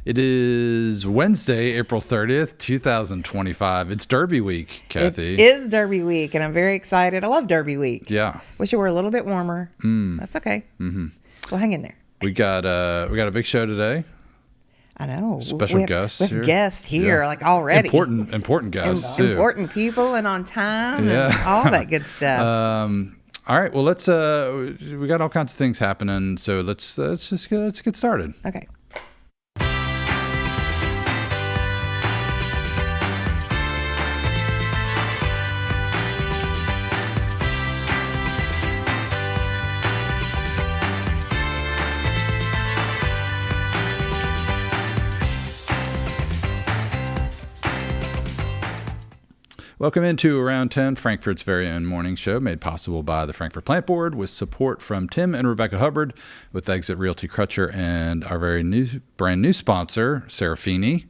It is Wednesday, April 30th, 2025. It's Derby week, Cathy. It is Derby week, and I'm very excited. I love Derby week. Yeah. Wish it were a little bit warmer. That's okay. Mm-hmm. Well, hang in there. We got a big show today. I know. Special guests here. We have guests here, like already. Important guests, too. Important people and on time and all that good stuff. All right. Well, let's. We got all kinds of things happening, so let's get started. Okay. Welcome into Around 10, Frankfurt's very own morning show, made possible by the Frankfurt Plant Board with support from Tim and Rebecca Hubbard with Exit Realty Crutcher and our brand new sponsor, Serafini.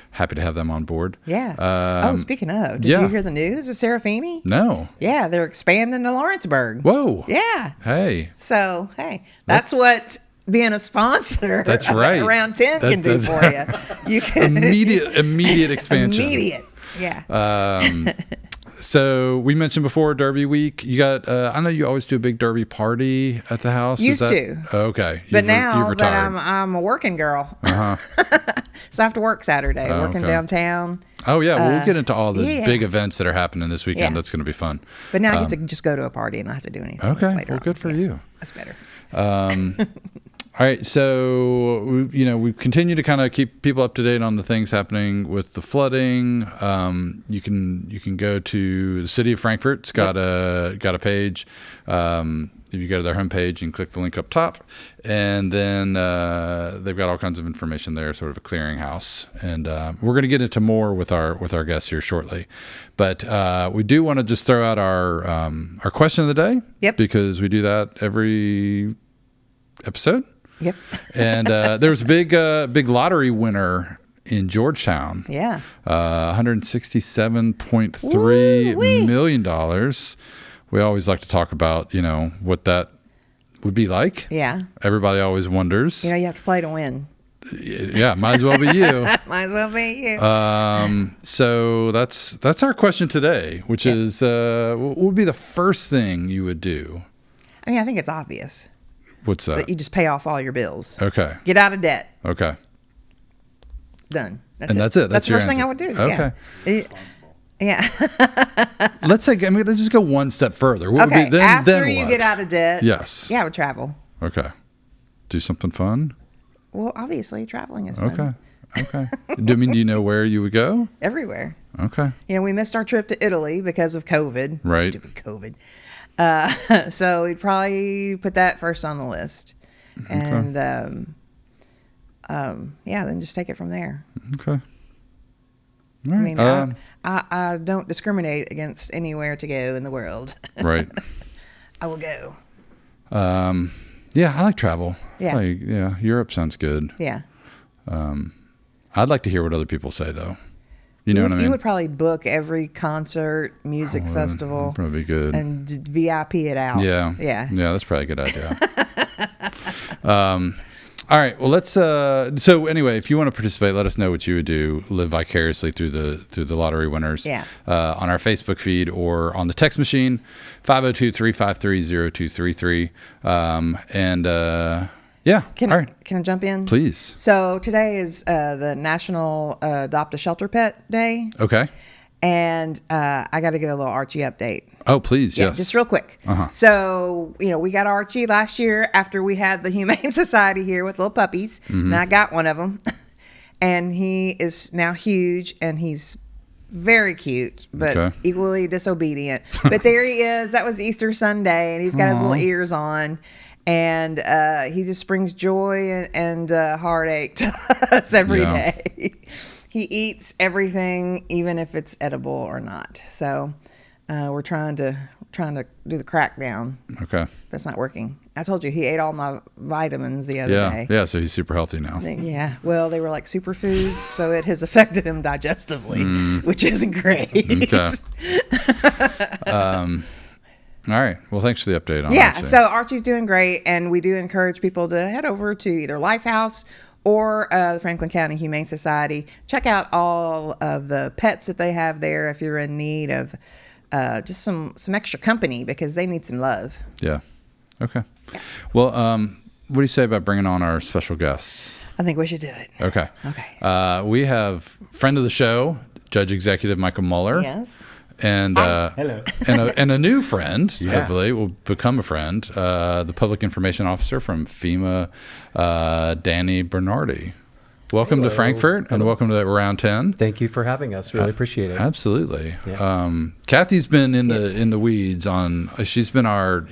Happy to have them on board. Yeah. Speaking of, did you hear the news of Serafini? No. Yeah, they're expanding to Lawrenceburg. Whoa. Yeah. Hey. So, that's what being a sponsor that's right. Around 10 can do for you. You can immediate expansion. Immediate. Yeah. So we mentioned before Derby week. You got. I know you always do a big Derby party at the house. Used to. Okay. But now that I'm a working girl, so I have to work Saturday. Working downtown. Oh yeah, well, we'll get into all the big events that are happening this weekend. Yeah. That's going to be fun. But now I get to just go to a party and not have to do anything. Okay. Well, good for you. That's better. All right, so we continue to kind of keep people up to date on the things happening with the flooding. You can go to the City of Frankfurt. It's got a page. If you go to their homepage and click the link up top, and then they've got all kinds of information there, sort of a clearinghouse. And we're going to get into more with our guests here shortly, but we do want to just throw out our question of the day. Yep. Because we do that every episode. Yep. And there was a big lottery winner in Georgetown. Yeah. $167.3 million. We always like to talk about, what that would be like. Yeah. Everybody always wonders. You have to play to win. Yeah, might as well be you. Might as well be you. So that's our question today, which is what would be the first thing you would do? I mean, I think it's obvious. What's that? That you just pay off all your bills. Okay. Get out of debt. Okay. Done. That's it. That's the your first thing answer. I would do. Okay. Yeah. Let's just go one step further. What would be, after then you what? get out of debt. Yes. Yeah, I would travel. Okay. Do something fun? Well, obviously, traveling is fun. Okay. Do you know where you would go? Everywhere. Okay. We missed our trip to Italy because of COVID. Right. Stupid COVID. So we'd probably put that first on the list. And, then just take it from there. Okay. All right. I mean, I don't discriminate against anywhere to go in the world. Right. I will go. Yeah, I like travel. Yeah. Europe sounds good. Yeah. I'd like to hear what other people say, though. You know what I mean? You would probably book every concert, music festival. Probably good. And VIP it out. Yeah. Yeah. Yeah, that's probably a good idea. All right. Well, let's. So anyway, if you want to participate, let us know what you would do. Live vicariously through the lottery winners. Yeah. On our Facebook feed or on the text machine, 502-353-0233. Yeah. Can I jump in? Please. So today is the National Adopt a Shelter Pet Day. Okay. And I got to give a little Archie update. Oh, please. Yeah, yes. just real quick. Uh-huh. So, we got Archie last year after we had the Humane Society here with little puppies. Mm-hmm. And I got one of them. And he is now huge and he's very cute, but equally disobedient. But there he is. That was Easter Sunday. And he's got his little ears on. And he just brings joy and heartache to us every day. He eats everything, even if it's edible or not. So we're trying to do the crackdown. Okay. But it's not working. I told you, he ate all my vitamins the other day. Yeah, so he's super healthy now. Yeah. Well, they were like superfoods, so it has affected him digestively, which isn't great. Okay. All right. Well, thanks for the update on Yeah. Archie. So Archie's doing great, and we do encourage people to head over to either Lifehouse or the Franklin County Humane Society. Check out all of the pets that they have there if you're in need of just some extra company, because they need some love. Yeah. Okay. Yeah. Well, what do you say about bringing on our special guests? I think we should do it. Okay. Okay. We have friend of the show, Judge Executive Michael Mueller. Yes. And hello. and a new friend, hopefully will become a friend, the Public Information Officer from FEMA, Danny Bernardy. Welcome to Frankfurt, and welcome to Round 10. Thank you for having us. Really appreciate it. Absolutely. Yeah. Cathy's been in the weeds on. She's been our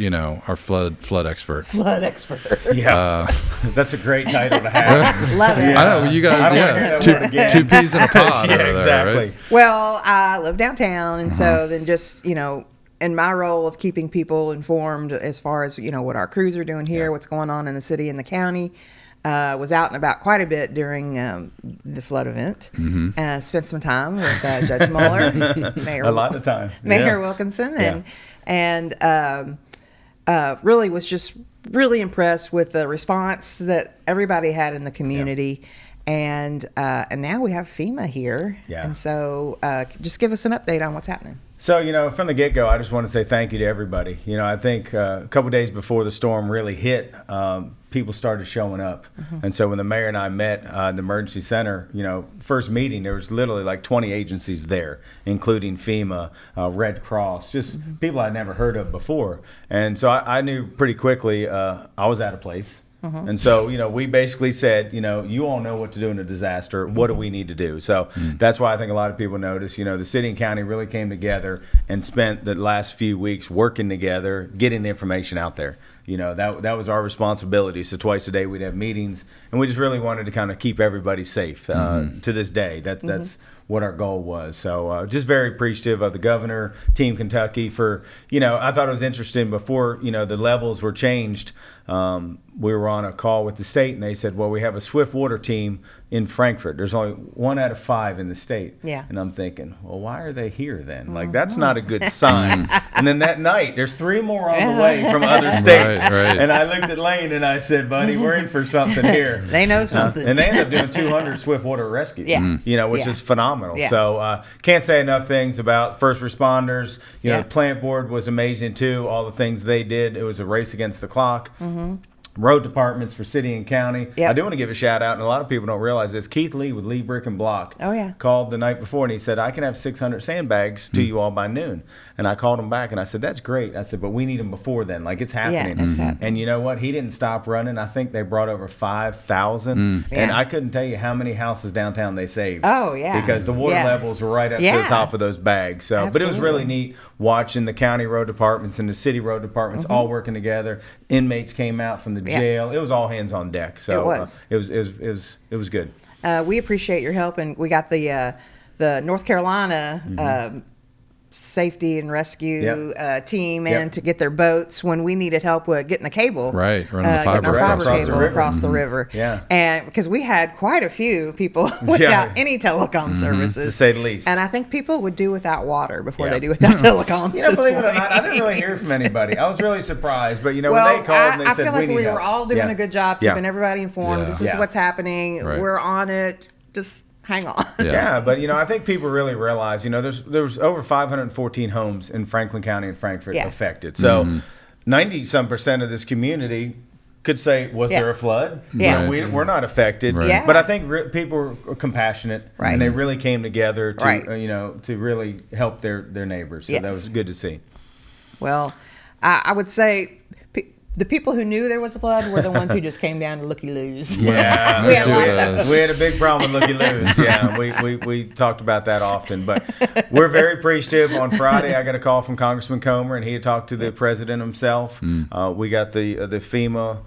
flood expert. Flood expert. Yeah, that's a great title to have. Love it. I know you guys. Two peas in a pod over there, exactly. right? Well, I live downtown, and so then just in my role of keeping people informed as far as what our crews are doing here, what's going on in the city and the county. Was out and about quite a bit during the flood event. Spent some time with Judge Mueller, a lot of time, Mayor Wilkinson, and really was just really impressed with the response that everybody had in the community. And now we have FEMA here, and so just give us an update on what's happening. So, from the get-go, I just want to say thank you to everybody. I think a couple days before the storm really hit, people started showing up. And so when the mayor and I met at the emergency center, first meeting, there was literally like 20 agencies there, including FEMA, Red Cross, just people I'd never heard of before. And so I knew pretty quickly I was out of place. And so, we basically said, you all know what to do in a disaster. What do we need to do? So that's why I think a lot of people notice, the city and county really came together and spent the last few weeks working together, getting the information out there. That was our responsibility. So twice a day we'd have meetings, and we just really wanted to kind of keep everybody safe to this day. That's what our goal was. So just very appreciative of the governor, Team Kentucky for, I thought it was interesting before, the levels were changed. We were on a call with the state, and they said, well, we have a swift water team in Frankfurt. There's only 1 out of 5 in the state. Yeah. And I'm thinking, well, why are they here then? Like, that's not a good sign. And then that night, there's 3 more on the way from other states. Right. And I looked at Lane and I said, buddy, we're in for something here. They know something. And they ended up doing 200 swift water rescues, which is phenomenal. Yeah. So can't say enough things about first responders. The plant board was amazing too. All the things they did. It was a race against the clock. Road departments for city and county. I do want to give a shout out, and a lot of people don't realize this. Keith Lee with Lee Brick and Block called the night before, and he said, I can have 600 sandbags to you all by noon. And I called him back, and I said, that's great. I said, but we need them before then. Like, it's happening. Yeah, it's happening. And you know what? He didn't stop running. I think they brought over 5,000. And I couldn't tell you how many houses downtown they saved. Oh, yeah. Because the water levels were right up to the top of those bags. So, but it was really neat watching the county road departments and the city road departments all working together. Inmates came out from the jail. It was all hands on deck. So it was. It was good. We appreciate your help, and we got the North Carolina safety and rescue team in to get their boats when we needed help with getting the cable. Right, running the fiber cable across the river. Yeah. And because we had quite a few people without any telecom services. To say the least. And I think people would do without water before they do without telecom. Believe it or not, I didn't really hear from anybody. I was really surprised. But, when they called and they I said, feel like we were all doing a good job keeping everybody informed. Yeah. This is what's happening. Right. We're on it. Just hang on. Yeah, but I think people really realize, there's over 514 homes in Franklin County and Frankfurt affected. So 90-some% of this community could say, was there a flood? Yeah. We're not affected. Right. But I think people were compassionate and they really came together to to really help their neighbors. So that was good to see. Well, I would say the people who knew there was a flood were the ones who just came down to looky-loos. Yeah, we had a lot of those. We had a big problem with looky-loos. Yeah, we talked about that often. But we're very appreciative. On Friday, I got a call from Congressman Comer, and he had talked to the president himself. We got the FEMA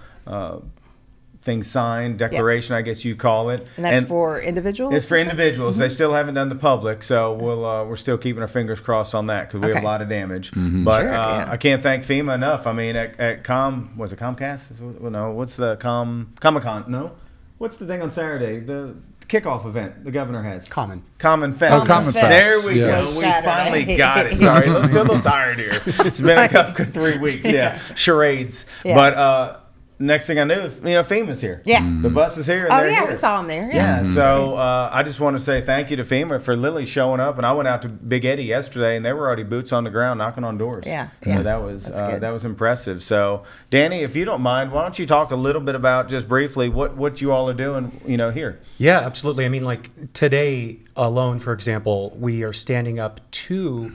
thing signed, declaration, I guess you call it. And that's for individuals? It's for individuals. They still haven't done the public, so we're still keeping our fingers crossed on that because we have a lot of damage. But I can't thank FEMA enough. I mean, at was it Comcast? No, what's the Comic-Con? No? What's the thing on Saturday? The kickoff event the governor has. Common Fest. Oh, Common Fest. There we Yes. go. We finally got it. Sorry, I'm still a little tired here. It's been a couple 3 weeks. Yeah. Charades. Yeah. But next thing I knew, FEMA's here. Yeah. The bus is here. And they're here. We saw them there. Yeah. So I just want to say thank you to FEMA for literally showing up. And I went out to Big Eddie yesterday, and they were already boots on the ground knocking on doors. Yeah. So that was impressive. So Danny, if you don't mind, why don't you talk a little bit about just briefly what you all are doing, here? Yeah, absolutely. I mean, like today alone, for example, we are standing up 2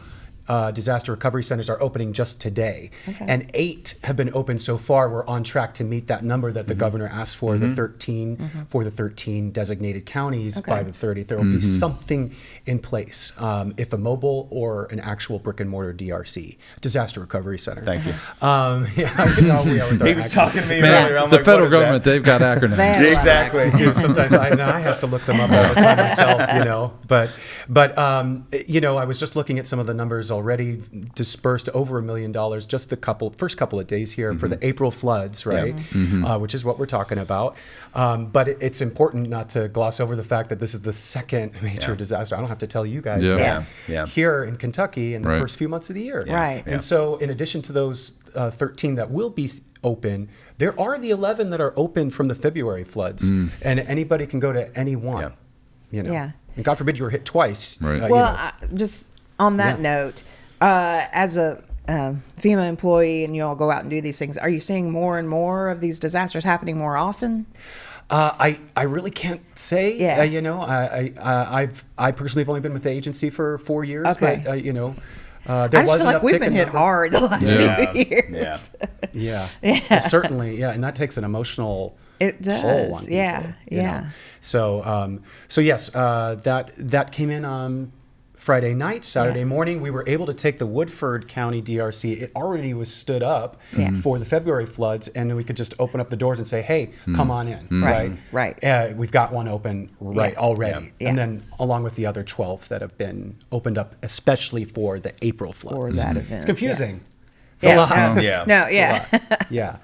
disaster recovery centers are opening just today, and 8 have been opened so far. We're on track to meet that number that the governor asked for, the 13 for the 13 designated counties by the 30th. There will be something in place, if a mobile or an actual brick and mortar DRC, disaster recovery center. Thank you. He was talking to me Man, earlier. the federal government, they've got acronyms. Exactly. Dude, sometimes I have to look them up all the time myself, But I was just looking at some of the numbers already dispersed over $1 million just the first couple of days here for the April floods, right? Which is what we're talking about. But it's important not to gloss over the fact that this is the second major disaster. I don't have to tell you guys that here in Kentucky in the first few months of the year. Right. And so in addition to those 13 that will be open, there are the 11 that are open from the February floods, and anybody can go to any one. And God forbid you were hit twice. Right. Just on that note, as a FEMA employee, and you all go out and do these things, are you seeing more and more of these disasters happening more often? I really can't say. Yeah. I personally have only been with the agency for 4 years. Okay. But I there just was feel an like we've uptick been in hit numbers. hard the last few years. Yeah. Well, certainly. Yeah, and that takes an emotional It does. toll on people, Yeah. So yes, that came in Friday night, Saturday morning. We were able to take the Woodford County DRC. It already was stood up for the February floods, and we could just open up the doors and say, "Hey, come on in." Right. We've got one open already, Yeah. and then along with the other 12 that have been opened up, especially for the April floods. For that event. It's confusing. It's Yeah. a lot. Yeah.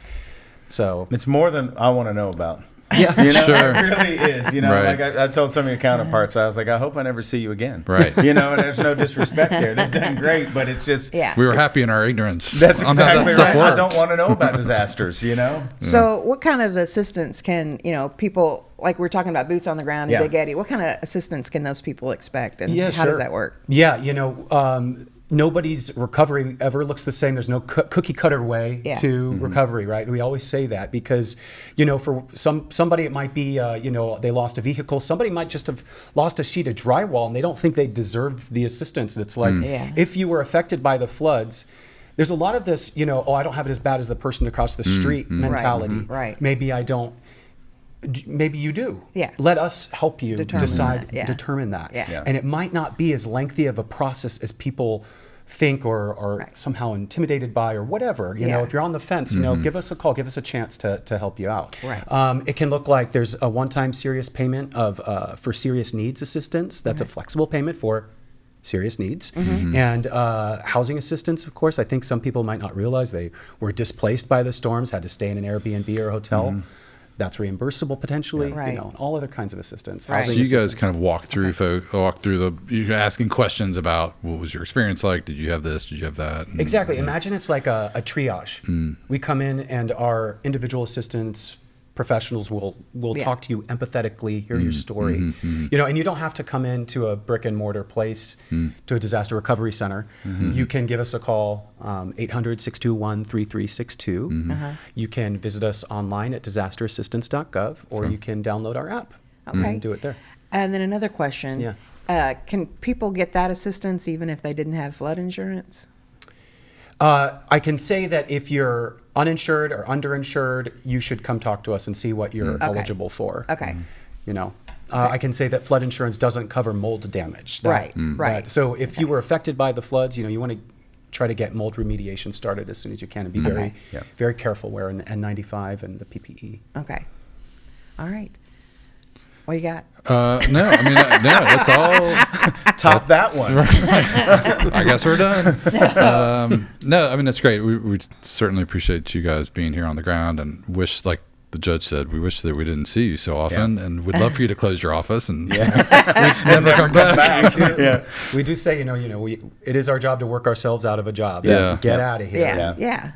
So It's more than I want to know about. yeah. Sure. It really is. Right. Like I told some of your counterparts, I was like, I hope I never see you again. Right. And there's no disrespect there. They've done great, but it's just We were happy in our ignorance. that's on how that exactly stuff right. I worked. don't want to know about disasters. So what kind of assistance can, people, like we're talking about boots on the ground and Big Eddie, what kind of assistance can those people expect, and how does that work? Yeah, nobody's recovery ever looks the same. There's no cookie cutter way to recovery, right? We always say that because, for somebody it might be, they lost a vehicle. Somebody might just have lost a sheet of drywall and they don't think they deserve the assistance. And it's like, if you were affected by the floods, there's a lot of this, I don't have it as bad as the person across the street mentality. Right. Maybe I don't. Maybe you do. Yeah. Let us help you determine that. Yeah. And it might not be as lengthy of a process as people think or are somehow intimidated by or whatever. If you're on the fence, give us a call, give us a chance to help you out. Right. It can look like there's a one-time serious payment for serious needs assistance. That's a flexible payment for serious needs. And housing assistance, of course. I think some people might not realize they were displaced by the storms, had to stay in an Airbnb or a hotel. That's reimbursable potentially, and all other kinds of assistance. So you guys kind of walk through you're asking questions about what was your experience like? Did you have this? Did you have that? And, exactly. Imagine it's like a triage. We come in and our individual assistants professionals will talk to you empathetically, hear your story. And you don't have to come into a brick and mortar place, to a disaster recovery center. You can give us a call, 800-621-3362. You can visit us online at disasterassistance.gov, or you can download our app and do it there. And then another question. Can people get that assistance even if they didn't have flood insurance? I can say that if you're uninsured or underinsured, you should come talk to us and see what you're eligible for. Okay. I can say that flood insurance doesn't cover mold damage. Right. So if you were affected by the floods, you want to try to get mold remediation started as soon as you can and be very careful wearing N95 and the PPE. Okay. All right. What you got? No, that's all. Top that one. I guess we're done. No, that's great. We certainly appreciate you guys being here on the ground, and wish the judge said, "We wish that we didn't see you so often, and we'd love for you to close your office and never come back." We do say, it is our job to work ourselves out of a job. Yeah. Get out of here. Yeah.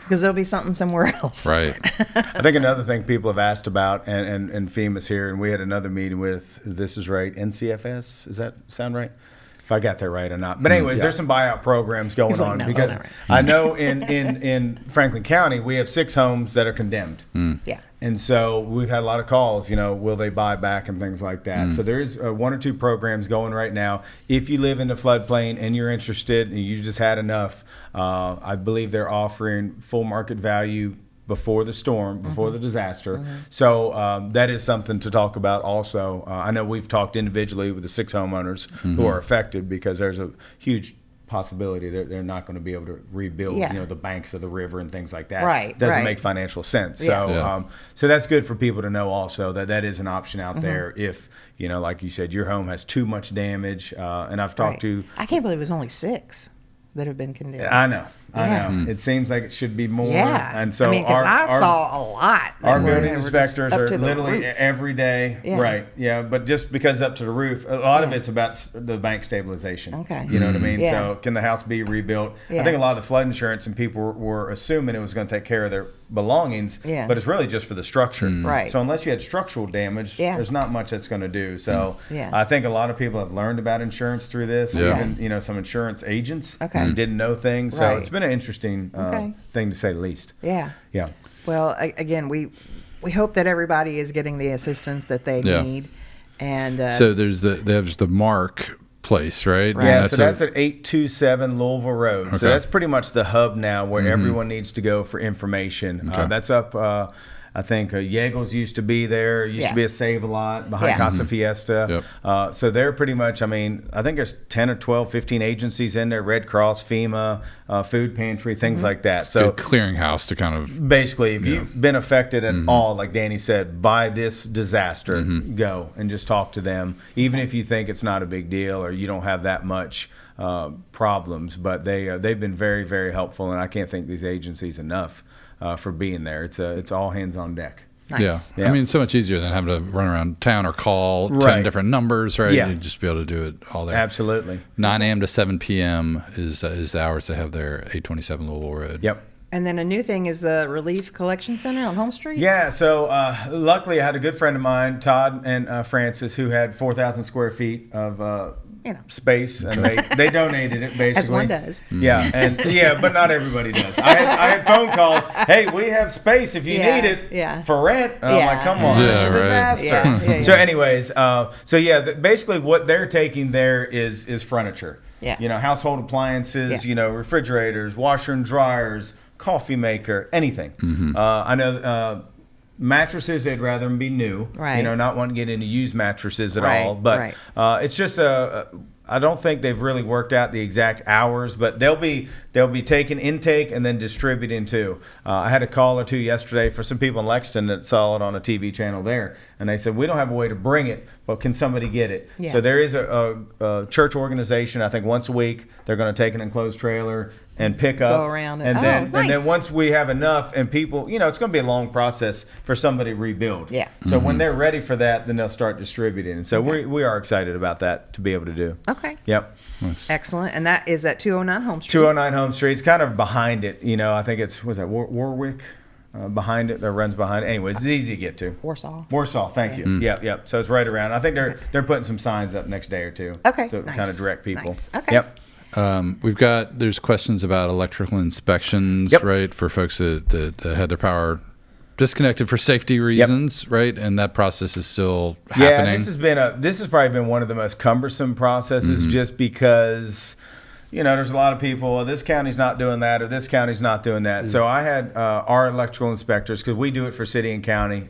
Because there'll be something somewhere else. Right. I think another thing people have asked about, and FEMA's here, and we had another meeting with, this is right, NCFS, does that sound right? If I got that right or not. But anyways, there's some buyout programs going on, because I know in Franklin County, we have 6 homes that are condemned. Yeah. And so we've had a lot of calls, will they buy back and things like that. So there's 1 or 2 programs going right now. If you live in the floodplain and you're interested and you just had enough, I believe they're offering full market value before the storm, before the disaster. So that is something to talk about also. I know we've talked individually with the 6 homeowners who are affected, because there's a huge possibility that they're not going to be able to rebuild, the banks of the river and things like that. Right. Doesn't make financial sense. So, so that's good for people to know also, that is an option out there if, like you said, your home has too much damage. And I've talked to... I can't believe it was only 6 that have been condemned. I know. It seems like it should be more. Yeah. And so because I saw a lot. Our building inspectors are literally roof. every day. Yeah. Right. Yeah. But just because up to the roof, a lot of it's about the bank stabilization. Okay. You know what I mean? Yeah. So can the house be rebuilt? Yeah. I think a lot of the flood insurance and people were assuming it was going to take care of their belongings, but it's really just for the structure. Right. So unless you had structural damage, there's not much that's going to do. So I think a lot of people have learned about insurance through this. Yeah. Even, some insurance agents who didn't know things. So it's been an interesting thing to say the least. Yeah. Yeah. Well, again, we hope that everybody is getting the assistance that they need. And so there's the Mark place, right? Yeah, so that's at 827 Louisville Road. Okay. So that's pretty much the hub now where everyone needs to go for information. Okay. That's up... I think Yeagle's used to be there. Used to be a Save-A-Lot behind Casa Fiesta. Yep. So they're pretty much, I think there's 10 or 12, 15 agencies in there, Red Cross, FEMA, food pantry, things like that. It's so clearinghouse to kind of... Basically, if you've been affected at all, like Danny said, by this disaster, go and just talk to them. Even if you think it's not a big deal or you don't have that much problems. But they've been very, very helpful, and I can't thank these agencies enough for being there. It's all hands on deck. Nice. Yeah. I mean, it's so much easier than having to run around town or call 10 different numbers, right? Yeah. You'd just be able to do it all there. Absolutely. 9 a.m. to 7 p.m. is the hours they have there, 827 Louisville Road. Yep. And then a new thing is the Relief Collection Center on Home Street? Yeah, so luckily I had a good friend of mine, Todd and Francis, who had 4,000 square feet of space, and they donated it, basically. As one does. Yeah, but not everybody does. I had phone calls, hey, we have space if you need it for rent. And I'm like, come on, it's a disaster. So anyways, basically what they're taking there is furniture. Yeah. Household appliances, refrigerators, washer and dryers, coffee maker, anything. I know mattresses, they'd rather them be new. Right. Not wanting to get into used mattresses at all. But it's just I don't think they've really worked out the exact hours, but they'll be taking intake and then distributing too. I had a call or two yesterday for some people in Lexington that saw it on a TV channel there, and they said, we don't have a way to bring it, but can somebody get it? Yeah. So there is a church organization, I think once a week, they're going to take an enclosed trailer and pick up. Go around and then once we have enough and people, it's going to be a long process for somebody to rebuild. Yeah. So when they're ready for that, then they'll start distributing. And so we are excited about that to be able to do. Okay. Yep. Nice. Excellent. And that is at 209 Home Street. 209 Home Street. It's kind of behind it. I think it's, Warwick? Behind it, that runs behind it. Anyways, it's easy to get to. Warsaw. Thank you. Yep. So it's right around. I think they're putting some signs up next day or two. Okay. So kind of direct people. Nice. Okay. Yep. There's questions about electrical inspections, right, for folks that had their power disconnected for safety reasons, right? And that process is still happening. Yeah, this has probably been one of the most cumbersome processes, just because there's a lot of people, this county's not doing that, or this county's not doing that. So I had our electrical inspectors, because we do it for city and county,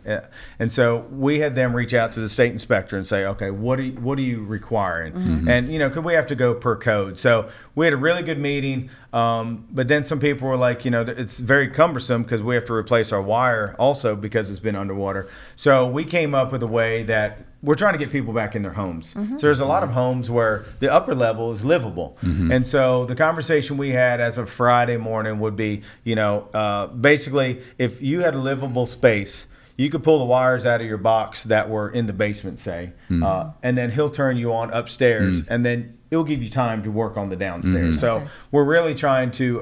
and so we had them reach out to the state inspector and say, okay, what are you requiring? And could we have to go per code? So we had a really good meeting, but then some people were like, it's very cumbersome because we have to replace our wire also because it's been underwater. So we came up with a way that we're trying to get people back in their homes. So there's a lot of homes where the upper level is livable. And so the conversation we had as of Friday morning would be, basically, if you had a livable space, you could pull the wires out of your box that were in the basement, say, and then he'll turn you on upstairs, and then it'll give you time to work on the downstairs. So we're really trying to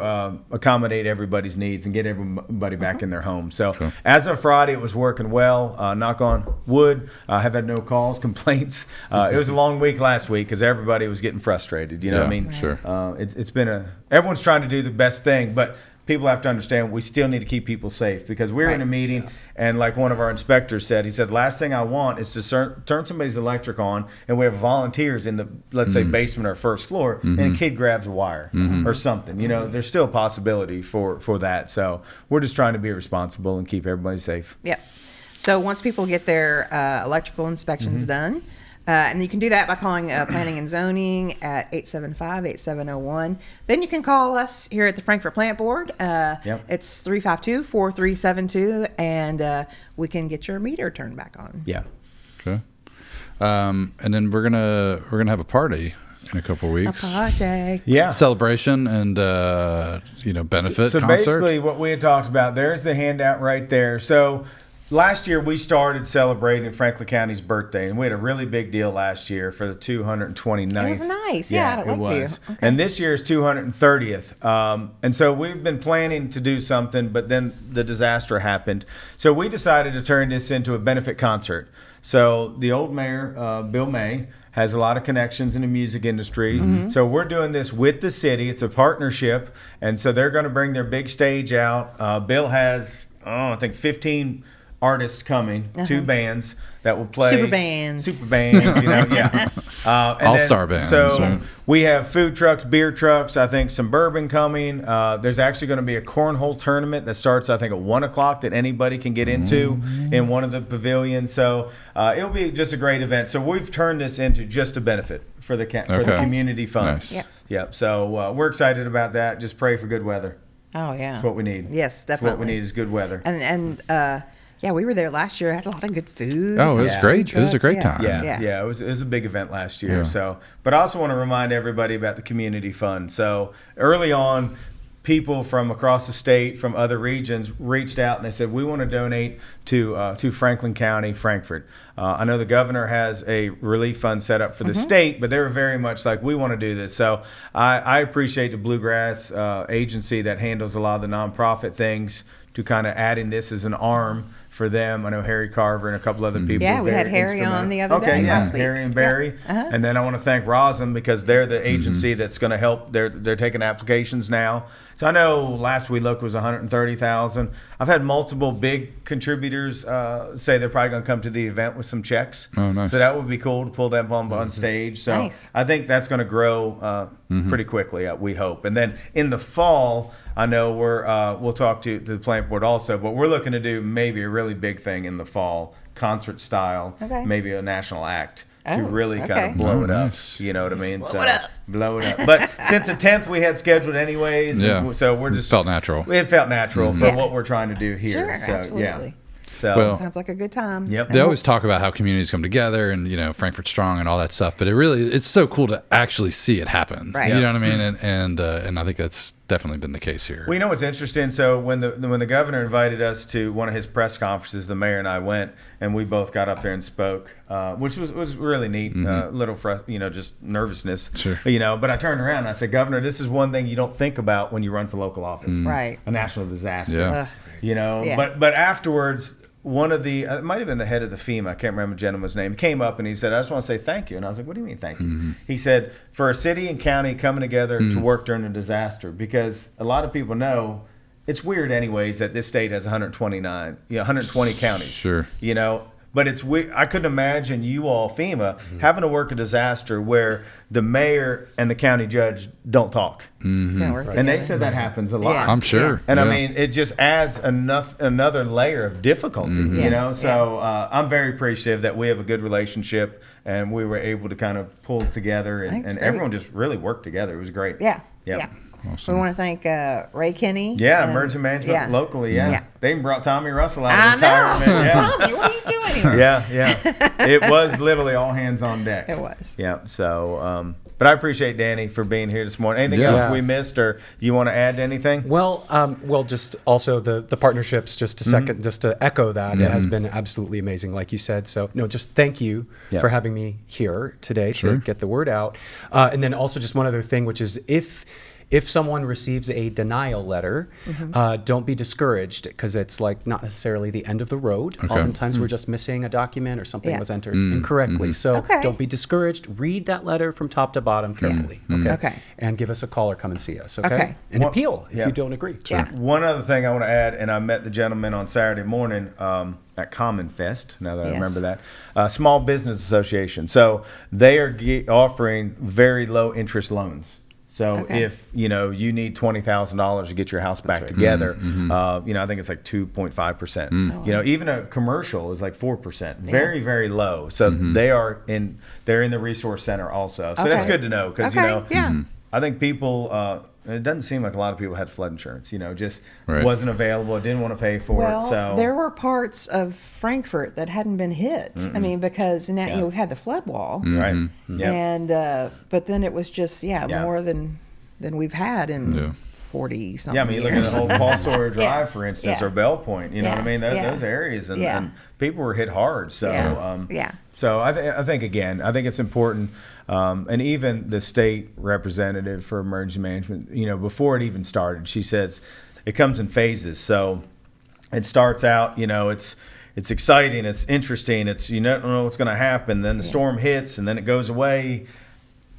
accommodate everybody's needs and get everybody back in their home. So as of Friday, it was working well. Knock on wood. I have had no calls, complaints. It was a long week last week because everybody was getting frustrated. You know what I mean? Sure. It's been everyone's trying to do the best thing, but people have to understand we still need to keep people safe, because we're in a meeting and like one of our inspectors said, he said, last thing I want is to turn somebody's electric on and we have volunteers in the, let's say, basement or first floor, and a kid grabs a wire or something. You know, there's still a possibility for that. So we're just trying to be responsible and keep everybody safe. Yep. So once people get their electrical inspections done, and you can do that by calling Planning and Zoning at 875-8701. Then you can call us here at the Frankfort Plant Board. It's 352-4372, and we can get your meter turned back on. Yeah. Okay. And then we're gonna have a party in a couple of weeks. A party. Yeah. Celebration and benefit So concert. basically what we had talked about, there's the handout right there. So last year we started celebrating Franklin County's birthday, and we had a really big deal last year for the 229th. It was nice. Yeah, it was. Okay. And this year is 230th. And so we've been planning to do something, but then the disaster happened. So we decided to turn this into a benefit concert. So the old mayor, Bill May, has a lot of connections in the music industry. So we're doing this with the city. It's a partnership. And so they're going to bring their big stage out. Bill has, I think 15 artists coming, 2 bands that will play. Super bands, All-star bands. So right? we have food trucks, beer trucks, I think some bourbon coming. There's actually going to be a cornhole tournament that starts, I think, at 1 o'clock that anybody can get into in one of the pavilions. So it'll be just a great event. So we've turned this into just a benefit for the community fund. Nice. Yep. So we're excited about that. Just pray for good weather. Oh, yeah. That's what we need. Yes, definitely. What we need is good weather. And yeah, we were there last year. Had a lot of good food. Oh, it was great. It was a great time. Yeah. It was a big event last year. So, but I also want to remind everybody about the community fund. So early on, people from across the state, from other regions, reached out and they said, we want to donate to Franklin County, Frankfort. I know the governor has a relief fund set up for the state, but they were very much like, we want to do this. So I appreciate the Bluegrass agency that handles a lot of the nonprofit things, to kind of adding this as an arm for them. I know Harry Carver and a couple other people. Yeah, we had Harry on the other day last week. Harry and Barry. Yeah. And then I want to thank Roslyn, because they're the agency that's going to help. They're taking applications now. So I know last we looked was 130,000. I've had multiple big contributors say they're probably going to come to the event with some checks. Oh, nice. So that would be cool to pull them on stage. So nice. I think that's going to grow pretty quickly, we hope. And then in the fall, I know we'll talk to the plant board also, but we're looking to do maybe a really big thing in the fall, concert style, maybe a national act to really kind of blow it up. Nice. You know what I mean? Blow it up. But since the 10th we had scheduled anyways, so we're just felt natural. It felt natural for what we're trying to do here. Sure, so, absolutely. So Well, Sounds like a good time. Yep. They always talk about how communities come together and, Frankfurt Strong and all that stuff, but it's so cool to actually see it happen. Right. You know what I mean? And I think that's definitely been the case here. Well, you know what's interesting? So when the governor invited us to one of his press conferences, the mayor and I went, and we both got up there and spoke, which was really neat. Little just nervousness. Sure. But I turned around and I said, Governor, this is one thing you don't think about when you run for local office. Right. A national disaster. Yeah. Yeah. But afterwards, one of the, it might have been the head of the FEMA, I can't remember the gentleman's name, came up and he said, I just want to say thank you. And I was like, what do you mean thank you? He said, for a city and county coming together to work during a disaster, because a lot of people know, it's weird anyways that this state has 120 counties. Sure. But it's weird. I couldn't imagine you all, FEMA, having to work a disaster where the mayor and the county judge don't talk. And they said that happens a lot. Yeah. I'm sure. And I mean, it just adds another layer of difficulty, So I'm very appreciative that we have a good relationship and we were able to kind of pull together and everyone just really worked together. It was great. Yeah. Yep. Yeah. Awesome. We want to thank Ray Kenny. Yeah, emergency management locally. Yeah. They even brought Tommy Russell out I of retirement. know. Yeah. Tommy, what are you doing here? Yeah. It was literally all hands on deck. It was. Yeah. So, But I appreciate Danny for being here this morning. Anything else we missed, or do you want to add to anything? Well, just also the partnerships. Just a second, just to echo that, it has been absolutely amazing, like you said. So no, just thank you for having me here today to get the word out. And then also just one other thing, which is if someone receives a denial letter, don't be discouraged, because it's like not necessarily the end of the road. Okay. Oftentimes we're just missing a document or something was entered incorrectly. So don't be discouraged. Read that letter from top to bottom carefully. Okay. And give us a call or come and see us. Okay. And appeal if you don't agree. One other thing I want to add, and I met the gentleman on Saturday morning at Common Fest, now that I remember that, Small Business Association. So they are offering very low interest loans. So if you need $20,000 to get your house back together, I think it's like 2.5%. Even a commercial is like 4%, very very low. So they're in the resource center also. So that's good to know, because I think people. It doesn't seem like a lot of people had flood insurance. Just wasn't available. Didn't want to pay for it. So there were parts of Frankfurt that hadn't been hit. I mean, because now we've had the flood wall, right? And but then it was just more than we've had in 40 something. Yeah, I mean, you look at the whole Paul Sawyer Drive, for instance, or Bell Point. You know what I mean? Those areas, and people were hit hard. So So I think again, it's important. And even the state representative for emergency management, before it even started, she says it comes in phases. So it starts out, it's exciting, it's interesting, it's you don't know what's going to happen. Then the storm hits, and then it goes away.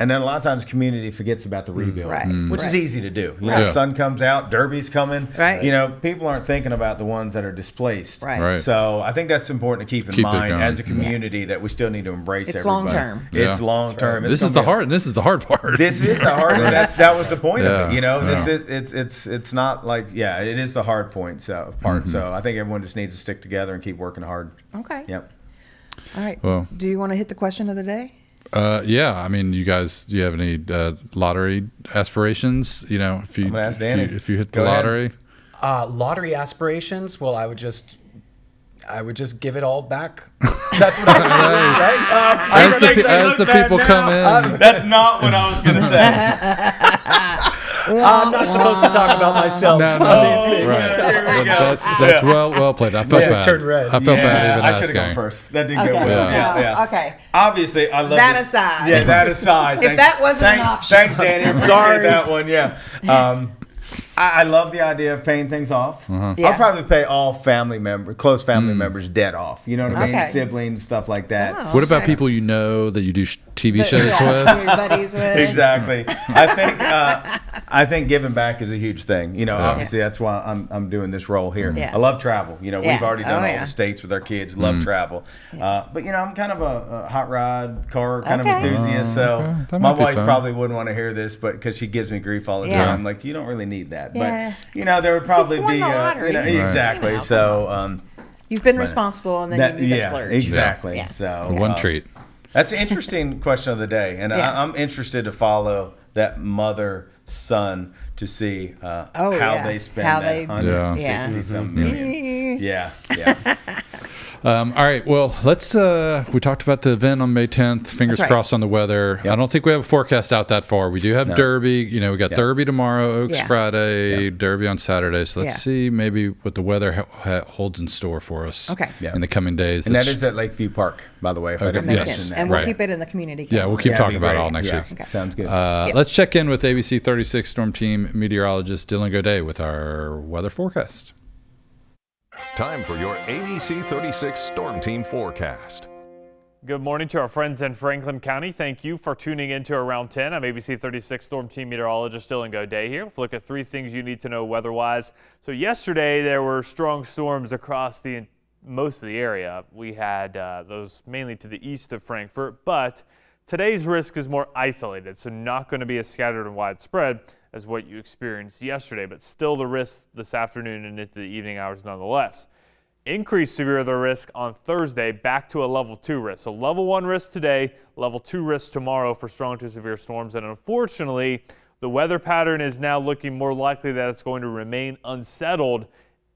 And then a lot of times community forgets about the rebuild, which is easy to do. Sun comes out, Derby's coming. People aren't thinking about the ones that are displaced. So I think that's important to keep in mind as a community, that we still need to embrace everybody. Long term. It's long term. This is the hard. This is the hard part. This is the hard part. That was the point of it. It's not like it is the hard part. So I think everyone just needs to stick together and keep working hard. Okay. Yep. All right. Well, do you want to hit the question of the day? I mean, you guys, do you have any lottery aspirations? If you hit the lottery, lottery aspirations. Well, I would just give it all back. That's what I would do, right? As the people come in. That's not what I was going to say. I'm not supposed to talk about myself. No, right. That's well played. I felt bad. Turned red. I felt bad even asking. I should have gone first. That didn't go well. Okay. Obviously, I love that this. aside. Yeah, that aside. If that wasn't an option. Thanks, Danny. I'm sorry. That one. Yeah. I love the idea of paying things off. I'll probably pay all close family members debt off. You know what I mean? Siblings, stuff like that. What about people that you do TV shows with? Your buddies with? Exactly. I think giving back is a huge thing. Obviously that's why I'm doing this role here. I love travel. We've already done all the states with our kids. Love travel. But I'm kind of a hot rod car kind of enthusiast. So my wife probably wouldn't want to hear this, but because she gives me grief all the time, like, you don't really need that. But there would probably be exactly. So you've been responsible, and then you need to splurge. Exactly. So one treat. That's an interesting question of the day, and I'm interested to follow that mother-son to see how they spend that 160-some million. Yeah. All right. Well, let's. We talked about the event on May 10th. Fingers crossed on the weather. I don't think we have a forecast out that far. We do have Derby. We got Derby tomorrow, Oaks Friday, Derby on Saturday. So let's see maybe what the weather holds in store for us in the coming days. And that is at Lakeview Park, by the way. If I didn't mention that. And we'll keep it in the community calendar. Yeah, we'll keep talking about it all next week. Okay. Sounds good. Let's check in with ABC 36 Storm Team meteorologist Dylan Godet with our weather forecast. Time for your ABC 36 Storm Team forecast. Good morning to our friends in Franklin County. Thank you for tuning in to Around 10. I'm ABC 36 Storm Team meteorologist Dylan Godet here. Let's look at 3 things you need to know weather-wise. So yesterday there were strong storms across most of the area. We had those mainly to the east of Frankfurt, but today's risk is more isolated, so not going to be as scattered and widespread as what you experienced yesterday, but still the risk this afternoon and into the evening hours nonetheless. Increased severe the risk on Thursday, back to a level 2 risk. So level 1 risk today, level 2 risk tomorrow for strong to severe storms. And unfortunately, the weather pattern is now looking more likely that it's going to remain unsettled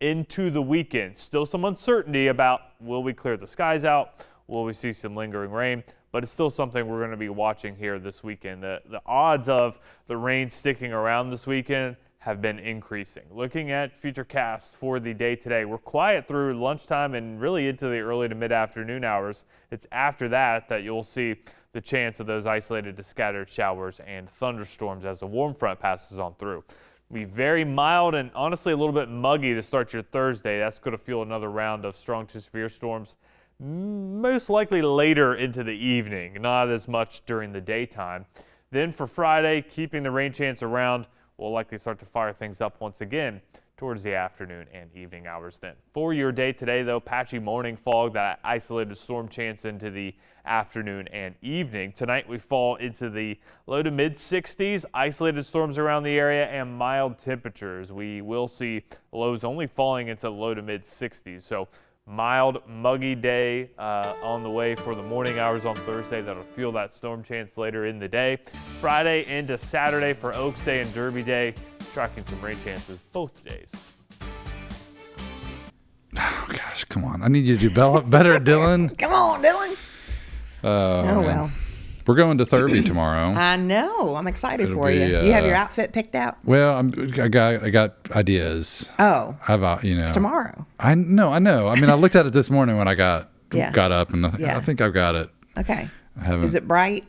into the weekend. Still some uncertainty about, will we clear the skies out? Will we see some lingering rain? but it's still something we're going to be watching here this weekend. The odds of the rain sticking around this weekend have been increasing. Looking at futurecast for the day today, we're quiet through lunchtime and really into the early to mid-afternoon hours. It's after that you'll see the chance of those isolated to scattered showers and thunderstorms as the warm front passes on through. It'll be very mild and honestly a little bit muggy to start your Thursday. That's going to fuel another round of strong to severe storms, most likely later into the evening, not as much during the daytime. Then for Friday, keeping the rain chance around, we'll likely start to fire things up once again towards the afternoon and evening hours then. For your day today, though, patchy morning fog, that isolated storm chance into the afternoon and evening. Tonight, we fall into the low to mid 60s, isolated storms around the area, and mild temperatures. We will see lows only falling into the low to mid 60s. So mild, muggy day on the way for the morning hours on Thursday. That'll fuel that storm chance later in the day. Friday into Saturday for Oaks Day and Derby Day, tracking some rain chances both days. Oh, gosh, come on. I need you to do better, Dylan. Come on, Dylan. Oh, well. We're going to Thurby tomorrow. I know. I'm excited It'll for you. be, You have your outfit picked out? Well, I got ideas. Oh. About, It's tomorrow. I know. I mean, I looked at it this morning when I got up, and I think I've got it. Okay. I haven't. Is it bright?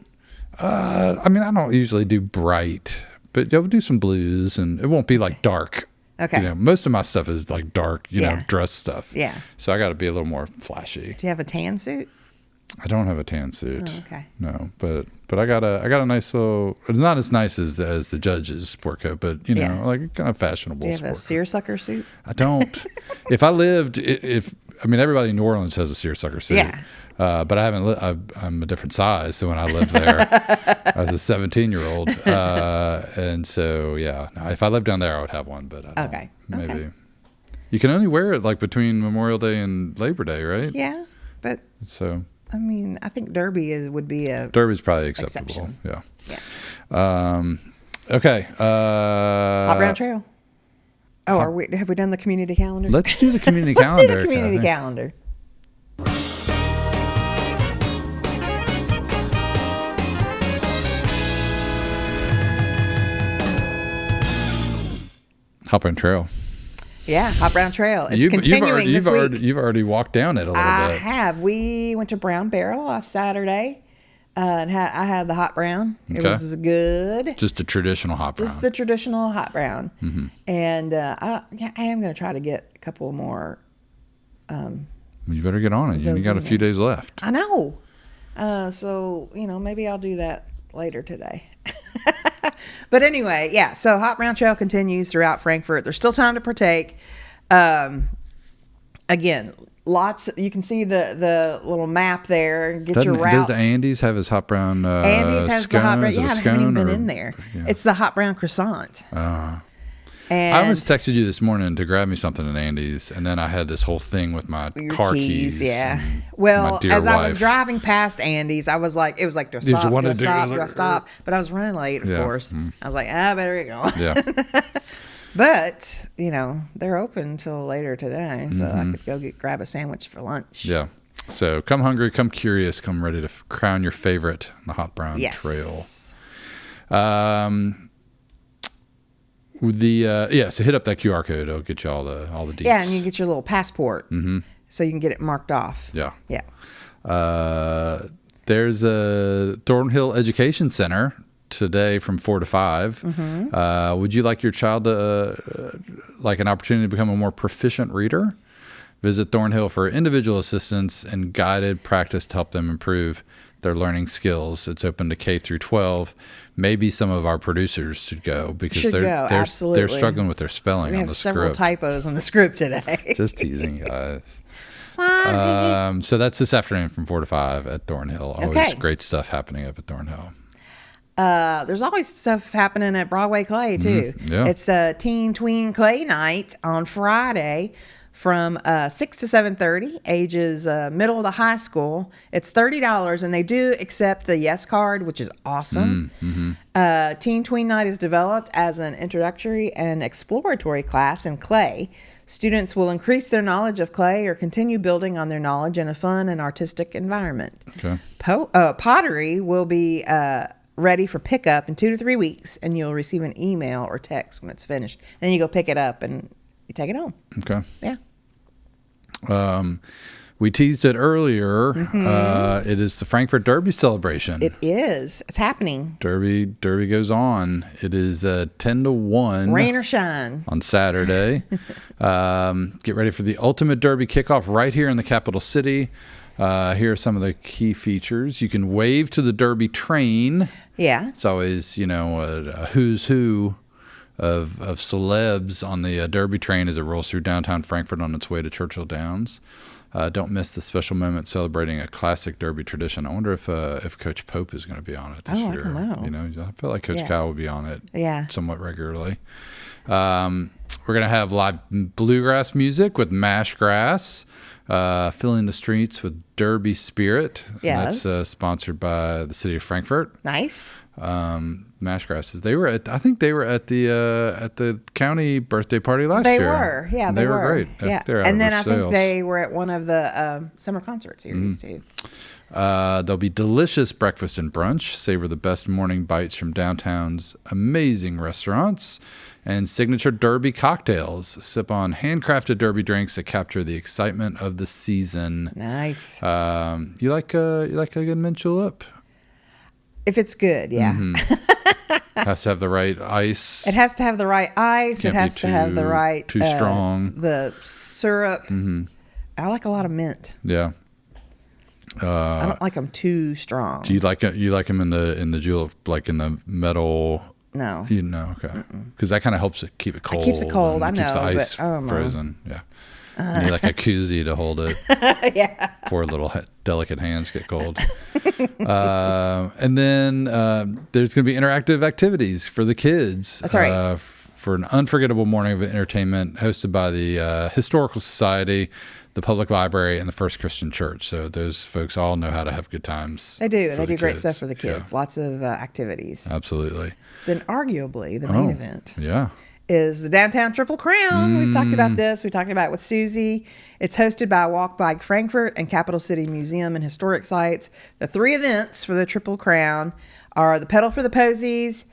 I mean, I don't usually do bright, but we'll do some blues, and it won't be like dark. Okay. Most of my stuff is like dark, dress stuff. Yeah. So I got to be a little more flashy. Do you have a tan suit? I don't have a tan suit. Oh, okay. No, but I got a nice little. It's not as nice as the judge's sport coat, but like kind of fashionable. Do you have sport a seersucker suit? I don't. If I lived, everybody in New Orleans has a seersucker suit. Yeah. But I haven't. I'm a different size. So when I lived there, I was a 17-year-old, and so if I lived down there, I would have one. But I don't. Okay. Maybe. Okay. You can only wear it like between Memorial Day and Labor Day, right? Yeah, but so. I mean, I think Derby would be a Derby's probably acceptable. Exception. Yeah. Okay. Hot Brown Trail. Oh, have we done the community calendar? Let's do the community Let's calendar. do the community calendar. Hot Brown Trail. Yeah, Hot Brown Trail. It's continuing this week. You've already walked down it a little bit. I have. We went to Brown Barrel last Saturday, and I had the hot brown. It was good. Just a traditional hot brown. Just the traditional hot brown. Mm-hmm. And I am going to try to get a couple more. You better get on it. You only got a few days left. I know. So, maybe I'll do that later today. But anyway, so Hot Brown Trail continues throughout Frankfort. There's still time to partake. Again, you can see the little map there. Get your route. Does the Andes have his hot brown Andes has scone? the hot brown. Yeah, I haven't even been in there. Yeah. It's the hot brown croissant. And I almost texted you this morning to grab me something at Andy's, and then I had this whole thing with my car keys. Yeah. Well, as I was wife. driving past Andy's, I was like, do I stop? Do I stop? But I was running late, of course. I was like, I better get going. Yeah. But, they're open until later today, so I could go grab a sandwich for lunch. Yeah. So come hungry, come curious, come ready to crown your favorite, the Hot Brown Trail. So hit up that QR code. It'll get you all the deets. Yeah, and you get your little passport, so you can get it marked off. Yeah. Yeah. There's a Thornhill Education Center today from 4 to 5. Would you like your child to like an opportunity to become a more proficient reader? Visit Thornhill for individual assistance and guided practice to help them improve their learning skills. It's open to K through 12. Maybe some of our producers should go because they're struggling with their spelling on the script. We have several typos on the script today. Just teasing, guys. Sorry. So that's this afternoon from 4 to 5 at Thornhill. Always great stuff happening up at Thornhill. There's always stuff happening at Broadway Clay too. Yeah. It's a Teen Tween Clay Night on Friday from 6 to 7:30, ages middle to high school. It's $30, and they do accept the Yes card, which is awesome. Teen Tween Night is developed as an introductory and exploratory class in clay. Students will increase their knowledge of clay or continue building on their knowledge in a fun and artistic environment. Okay. Pottery will be ready for pickup in 2 to 3 weeks, and you'll receive an email or text when it's finished. And then you go pick it up and you take it home. Okay. Yeah. We teased it earlier. It is the Frankfurt Derby celebration. It is. It's happening. Derby goes on. It is 10 to 1. Rain or shine. On Saturday. Get ready for the Ultimate Derby kickoff right here in the capital city. Here are some of the key features. You can wave to the Derby train. Yeah. It's always, a who's who of celebs on the Derby train as it rolls through downtown Frankfurt on its way to Churchill Downs. Don't miss the special moment celebrating a classic Derby tradition. I wonder if Coach Pope is going to be on it this year. I don't know. I feel like Coach Cal will be on it somewhat regularly. We're going to have live bluegrass music with Mash Grass, filling the streets with Derby Spirit. Yes. That's sponsored by the city of Frankfurt. Nice. Mash Grasses. I think they were at the county birthday party last year. They were. Yeah, they were great. Yeah. And then I think they were at one of the summer concert series too. There'll be delicious breakfast and brunch. Savor the best morning bites from downtown's amazing restaurants and signature Derby cocktails. Sip on handcrafted Derby drinks that capture the excitement of the season. Nice. You like a good mint julep? If it's good, yeah. Has to have the right ice. It has to have the right ice. Can't it has be to have the right too strong. The syrup. I like a lot of mint. Yeah. I don't like them too strong. Do you like them in the julep, like in the metal? No. Okay. Because that kind of helps it keep it cold. It keeps it cold. I know. Keeps the ice frozen. Yeah. You need like a koozie to hold it. Yeah. Before little delicate hands get cold. And then there's going to be interactive activities for the kids. That's right. For an unforgettable morning of entertainment hosted by the Historical Society, the Public Library, and the First Christian Church. So those folks all know how to have good times. They do. They do great stuff for the kids. Yeah. Lots of activities. Absolutely. Then arguably the main event. Yeah. Is the Downtown Triple Crown. We've talked about this. We talked about it with Susie. It's hosted by Walk Bike Frankfurt and Capital City Museum and Historic Sites. The 3 events for the Triple Crown are the Pedal for the Posies,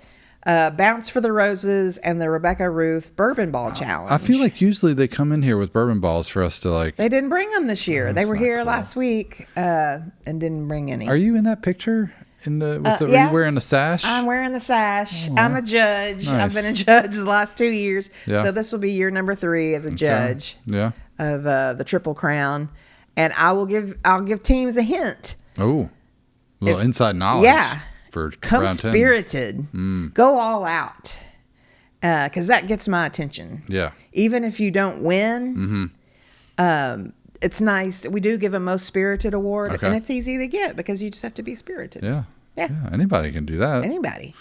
Bounce for the Roses, and the Rebecca Ruth Bourbon Ball Challenge. I feel like usually they come in here with bourbon balls for us to like. They didn't bring them this year. They were here last week and didn't bring any. Are you in that picture? Are you wearing a sash? I'm wearing the sash. I'm a judge. Nice. I've been a judge the last 2 years. Yeah. So this will be year number 3 as a judge of the Triple Crown. And I'll give teams a hint. Oh, a little inside knowledge. Yeah. For come round 10. Spirited. Go all out. Because that gets my attention. Yeah. Even if you don't win, it's nice. We do give a Most Spirited award, and it's easy to get because you just have to be spirited. Yeah. Anybody can do that. Anybody.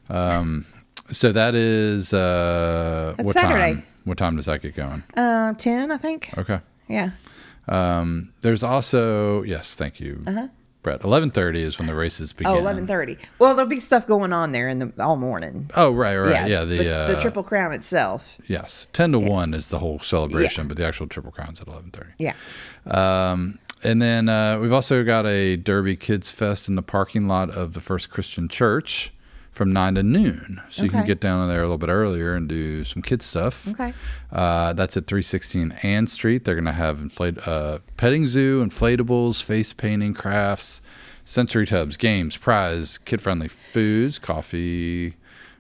So that is what Saturday. Time? What time does that get going? 10, I think. Okay. Yeah. There's also thank you. Brett. 11:30 is when the races begin. 11:30. Well, there'll be stuff going on there all morning. Oh, right. Yeah, the Triple Crown itself. Yes, 10 to 1 is the whole celebration, but the actual Triple Crown's at 11:30. Yeah. And then we've also got a Derby Kids Fest in the parking lot of the First Christian Church from 9 to noon. So you can get down there a little bit earlier and do some kids stuff. Okay. That's at 316 Ann Street. They're going to have petting zoo, inflatables, face painting, crafts, sensory tubs, games, prize, kid-friendly foods, coffee,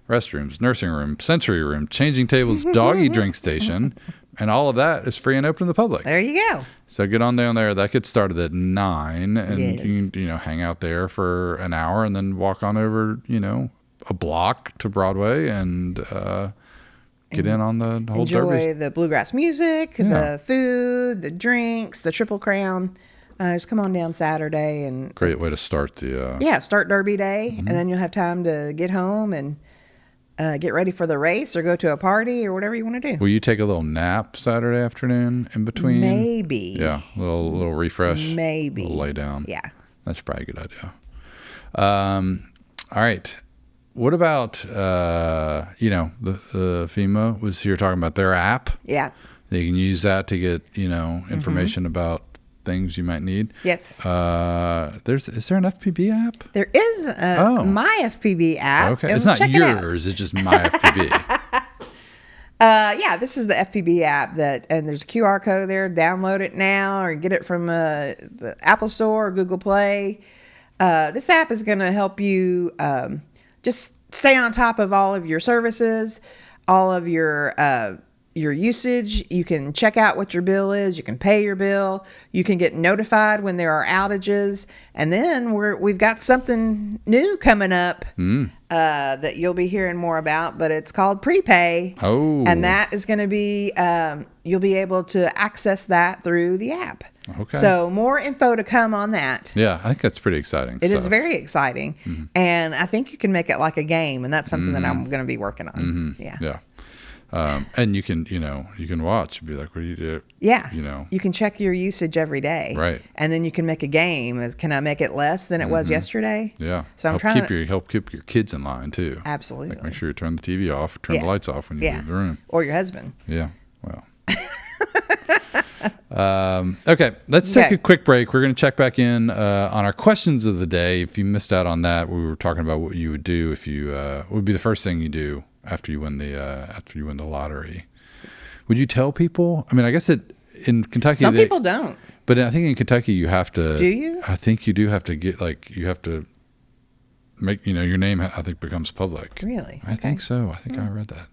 restrooms, nursing room, sensory room, changing tables, doggy drink station. And all of that is free and open to the public. There you go. So get on down there. That gets started at 9, and you can hang out there for an hour, and then walk on over, a block to Broadway and get in on the whole Derby. Derby. Enjoy the bluegrass music, the food, the drinks, the Triple Crown. Just come on down Saturday and great way to start the start Derby Day, and then you'll have time to get home and get ready for the race or go to a party or whatever you want to do. Will you take a little nap Saturday afternoon in between? Maybe. Yeah, a little refresh. Maybe. A little lay down. Yeah. That's probably a good idea. All right. What about, the FEMA was, you're talking about their app? Yeah. You can use that to get, information about things you might need. Yes. Is there an FPB app? There is my FPB app. Okay. and It's not check it out. yours. It's just my FPB. Yeah, this is the FPB app and there's a QR code there. Download it now or get it from the Apple Store or Google Play. This app is going to help you just stay on top of all of your services, all of your usage. You can check out what your bill is. You can pay your bill. You can get notified when there are outages. And then we've got something new coming up that you'll be hearing more about, but it's called Prepay. Oh. And that is going to be, you'll be able to access that through the app. Okay. So more info to come on that. Yeah, I think that's pretty exciting. It is very exciting. Mm-hmm. And I think you can make it like a game, and that's something that I'm going to be working on. Mm-hmm. Yeah. Yeah. And you can watch and be like, what do you do? Yeah. You can check your usage every day. Right. And then you can make a game. Can I make it less than it was yesterday? Yeah. So I'm trying to help keep your kids in line too. Absolutely. Like make sure you turn the TV off, turn the lights off when you leave the room. Or your husband. Yeah. Well. Okay, let's take a quick break. We're going to check back in on our questions of the day. If you missed out on that, we were talking about what you would do if you what would be the first thing you do after you win the lottery. Would you tell people? I mean, I guess in Kentucky, some people don't. But I think in Kentucky you have to. Do you? I think you do have to get you have to make your name. I think becomes public. Really? I think so. I think I read that.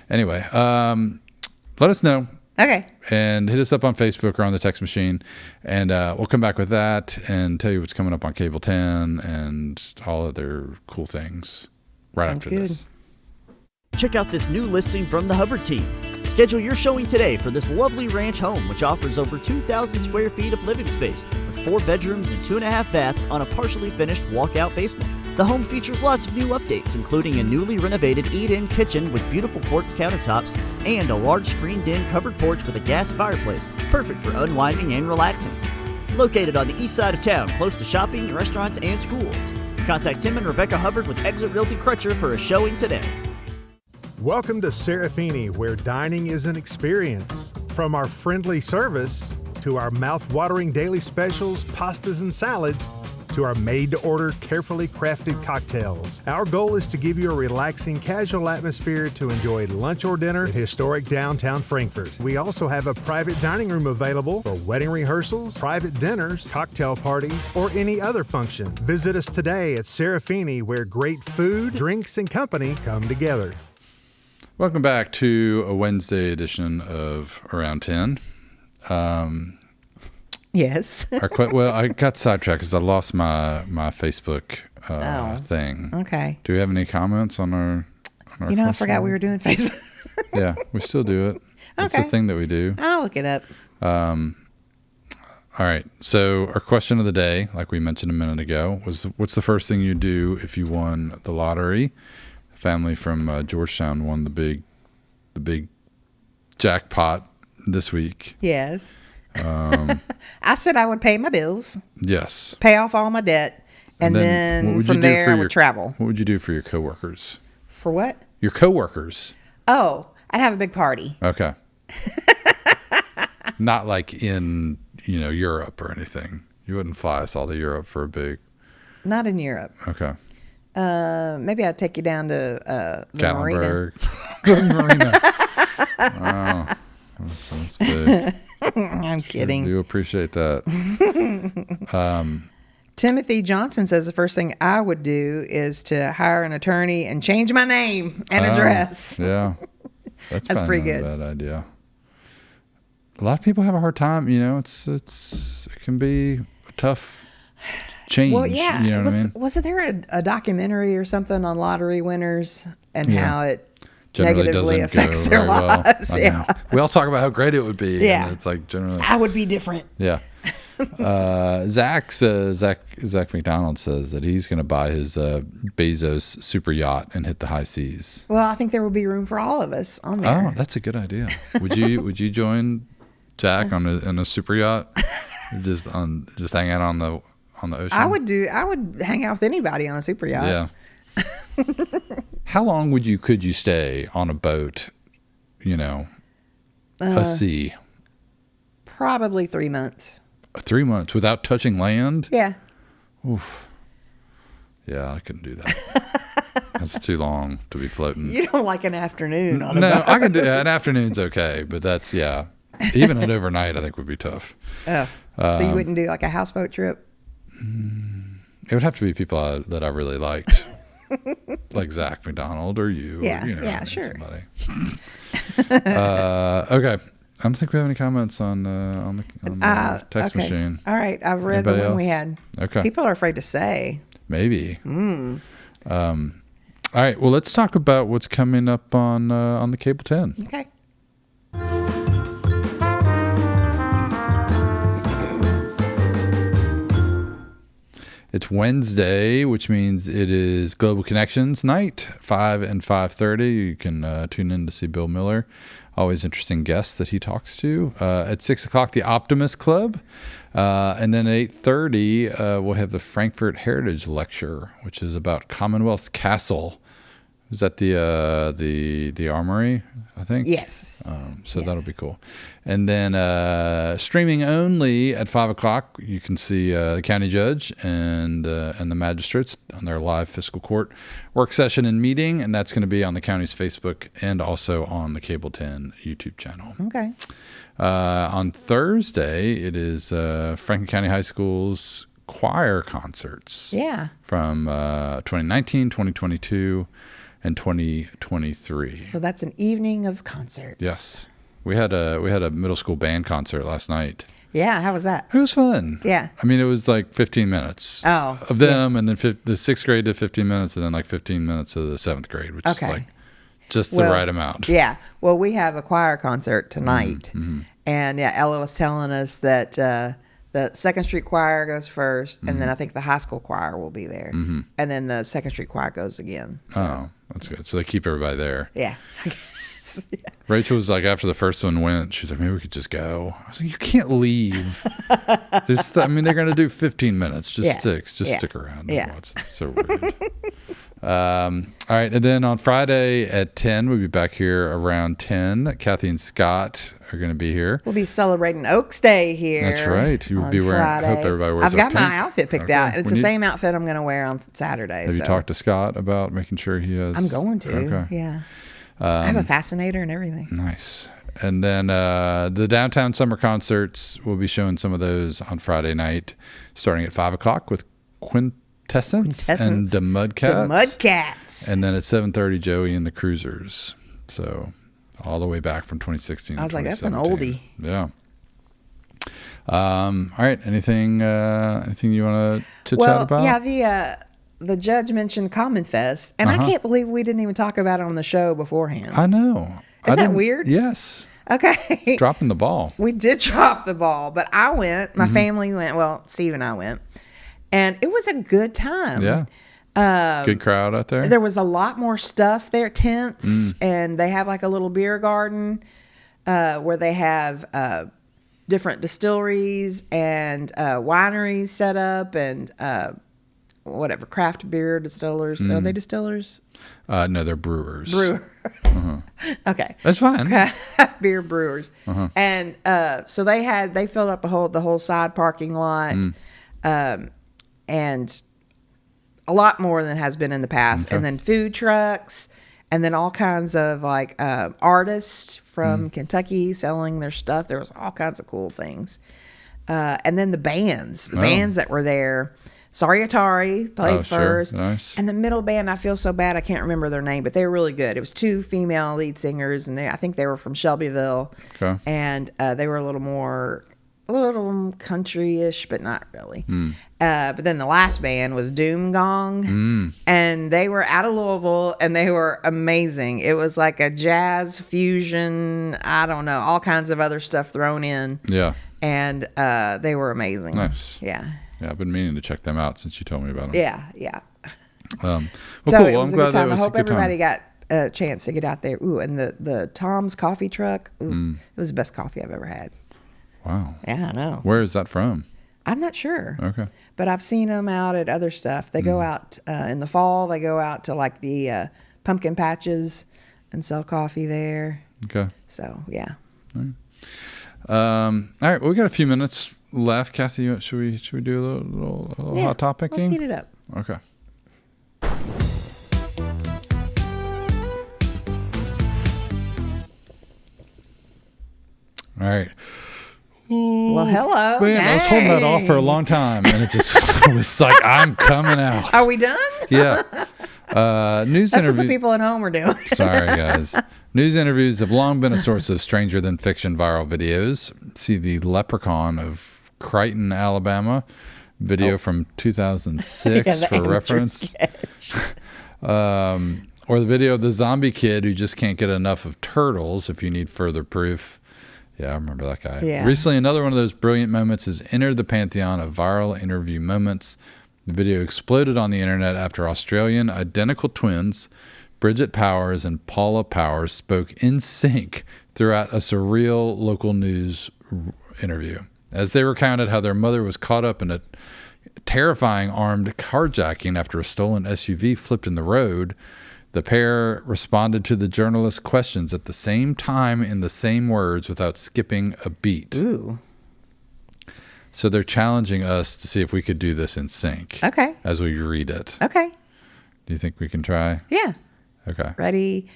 Anyway, let us know. Okay. And hit us up on Facebook or on the text machine, and we'll come back with that and tell you what's coming up on Cable 10 and all other cool things Sounds good. this. Check out this new listing from the Hubbard team. Schedule your showing today for this lovely ranch home, which offers over 2,000 square feet of living space with 4 bedrooms and 2.5 baths on a partially finished walkout basement. The home features lots of new updates, including a newly renovated eat-in kitchen with beautiful quartz countertops and a large screened-in covered porch with a gas fireplace, perfect for unwinding and relaxing. Located on the east side of town, close to shopping, restaurants, and schools. Contact Tim and Rebecca Hubbard with Exit Realty Crutcher for a showing today. Welcome to Serafini, where dining is an experience. From our friendly service to our mouth-watering daily specials, pastas, and salads, to our made-to-order, carefully crafted cocktails. Our goal is to give you a relaxing, casual atmosphere to enjoy lunch or dinner in historic downtown Frankfort. We also have a private dining room available for wedding rehearsals, private dinners, cocktail parties, or any other function. Visit us today at Serafini, where great food, drinks, and company come together. Welcome back to a Wednesday edition of Around 10. Yes. Well, I got sidetracked because I lost my Facebook thing. Okay. Do we have any comments on our I forgot we were doing Facebook. Yeah, we still do it. It's a thing that we do. I'll look it up. All right. So our question of the day, like we mentioned a minute ago, was what's the first thing you do if you won the lottery? A family from Georgetown won the big jackpot this week. Yes. I said I would pay my bills. Yes. Pay off all my debt. And then from there I would travel. What would you do for your coworkers? For what? Your coworkers. Oh, I'd have a big party. Okay. Not like in, Europe or anything. You wouldn't fly us all to Europe for a big. Not in Europe. Okay. Maybe I'd take you down to the marina. Marina. Oh, that's big. I'm kidding. I do appreciate that. Timothy Johnson says the first thing I would do is to hire an attorney and change my name and address. Yeah. That's pretty good. Not a bad idea. A lot of people have a hard time, it can be a tough change. Well, yeah. You know what I mean? Was there a documentary or something on lottery winners and how it generally negatively doesn't affects go their very well. lives? Yeah. We all talk about how great it would be. Yeah. And it's like generally. I would be different. Yeah. Zach McDonald says that he's going to buy his Bezos super yacht and hit the high seas. Well, I think there will be room for all of us on there. Oh, that's a good idea. Would you join Zach on a super yacht? just hang out on the ocean? I would hang out with anybody on a super yacht. Yeah. How long could you stay on a boat, a sea? Probably 3 months. 3 months without touching land? Yeah. Oof. Yeah, I couldn't do that. That's too long to be floating. You don't like an afternoon on a No, boat. I can do an afternoon's okay, but that's, yeah. Even an overnight, I think, would be tough. Oh. So you wouldn't do like a houseboat trip? It would have to be people that I really liked. Like Zach McDonald or you. Yeah, or, sure. Somebody. Okay. I don't think we have any comments on the text machine. All right. I've read Anybody the one else? we had. Okay. People are afraid to say. Maybe. All right. Well, let's talk about what's coming up on the Cable 10. Okay. It's Wednesday, which means it is Global Connections night, 5 and 5:30. You can tune in to see Bill Mueller. Always interesting guests that he talks to. At 6 o'clock, the Optimist Club. And then at 8:30, we'll have the Frankfurt Heritage Lecture, which is about Commonwealth's Castle. Is that the Armory, I think? Yes. So Yes. that'll be cool. And then streaming only at 5 o'clock, you can see the county judge and the magistrates on their live fiscal court work session and meeting, and that's going to be on the county's Facebook and also on the Cable 10 YouTube channel. Okay. On Thursday, it is Franklin County High School's choir concerts. Yeah. From 2019, 2022, and 2023. So that's an evening of concerts. Yes. We had a middle school band concert last night. Yeah. How was that? It was fun. Yeah. I mean, it was like 15 minutes of them, and then the 6th grade did 15 minutes, and then like 15 minutes of the 7th grade, which is like just the right amount. Yeah. Well, we have a choir concert tonight. And yeah, Ella was telling us that the 2nd Street Choir goes first, and then I think the high school choir will be there. And then the 2nd Street Choir goes again. So. Oh, that's good. So they keep everybody there. Yeah. Rachel was like, after the first one went, she's like, maybe we could just go. I was like, you can't leave. They're going to do 15 minutes. Just stick around and watch. It's so weird. All right. And then on Friday at 10, we'll be back here around 10. Cathy and Scott are going to be here. We'll be celebrating Oaks Day here. That's right. You'll be wearing, Friday. I hope everybody wears I've got pink. my outfit picked out. It's the same outfit I'm going to wear on Saturday. Have you talked to Scott about making sure he has? I'm going to. Okay. Yeah. I have a fascinator and everything. Nice. And then the downtown summer concerts, we'll be showing some of those on Friday night, starting at 5 o'clock with Quintessence and the Mudcats. The Mudcats. And then at 7:30, Joey and the Cruisers. So all the way back from 2016 I was to like, that's an 2017. oldie. Yeah. All right. Anything you want to chat about? Yeah, the judge mentioned Common Fest, and I can't believe we didn't even talk about it on the show beforehand. I know. Isn't that weird? Yes. Okay. Dropping the ball. We did drop the ball, but I went. My family went. Well, Steve and I went. And it was a good time. Yeah. Good crowd out there. There was a lot more stuff there, tents, and they have like a little beer garden where they have different distilleries and wineries set up and whatever, craft beer distillers. Are they distillers? No, they're brewers. Okay. That's fine. Craft beer brewers. And so they filled up the whole side parking lot. And a lot more than has been in the past. Okay. And then food trucks, and then all kinds of like artists from Kentucky selling their stuff. There was all kinds of cool things. And then the bands that were there. Sorry Atari played first. Sure. Nice. And the middle band, I feel so bad I can't remember their name, but they were really good. It was 2 female lead singers, and I think they were from Shelbyville. Okay. And they were a little country-ish, but not really. But then the last band was Doom Gong, and they were out of Louisville, and they were amazing. It was like a jazz fusion, I don't know, all kinds of other stuff thrown in. Yeah. and they were amazing. Nice. Yeah. Yeah, I've been meaning to check them out since you told me about them. Yeah. Well, So cool. it Well, was I'm a glad good that time. I was a hope good everybody time. got a chance to get out there. Ooh, and the Tom's coffee truck. Ooh, It was the best coffee I've ever had. Wow. Yeah, I know. Where is that from? I'm not sure. Okay. But I've seen them out at other stuff. They go out in the fall. They go out to like the pumpkin patches and sell coffee there. Okay. So, yeah. All right. Well, we got a few minutes left. Cathy, should we do a little hot topicing? Let's heat it up. Okay. All right. Well, hello. Man, I was holding that off for a long time, and it just was like, I'm coming out. Are we done? Yeah. News That's interview. what the people at home are doing. Sorry, guys. News interviews have long been a source of stranger than fiction viral videos. See the Leprechaun of Crichton, Alabama video from 2006 for reference. Or the video of the zombie kid who just can't get enough of turtles if you need further proof. Yeah, I remember that guy. Yeah. Recently, another one of those brilliant moments has entered the pantheon of viral interview moments. The video exploded on the internet after Australian identical twins, Bridget Powers and Paula Powers, spoke in sync throughout a surreal local news interview. As they recounted how their mother was caught up in a terrifying armed carjacking after a stolen SUV flipped in the road, the pair responded to the journalist's questions at the same time in the same words without skipping a beat. Ooh. So they're challenging us to see if we could do this in sync. Okay. As we read it. Okay. Do you think we can try? Yeah. Okay. Ready?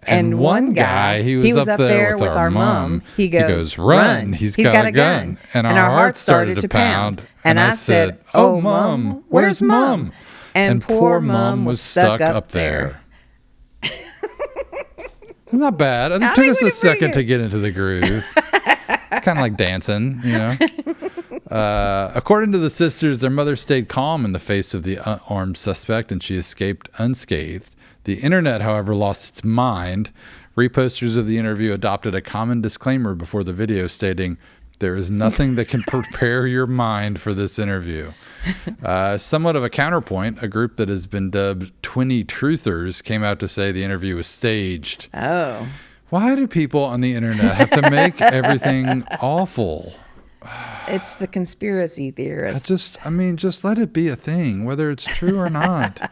And one guy, he was up there with our mom. He goes, run. He's got a gun. And our hearts started to pound. And I said, oh, Mom, where's Mom? And poor Mom was stuck up there. Not bad. It took us a second to get into the groove. Kind of like dancing, you know. According to the sisters, their mother stayed calm in the face of the armed suspect and she escaped unscathed. The internet, however, lost its mind. Reposters of the interview adopted a common disclaimer before the video stating, there is nothing that can prepare your mind for this interview. Somewhat of a counterpoint, a group that has been dubbed Twinny Truthers came out to say the interview was staged. Oh. Why do people on the internet have to make everything awful? It's the conspiracy theorists. Just let it be a thing, whether it's true or not.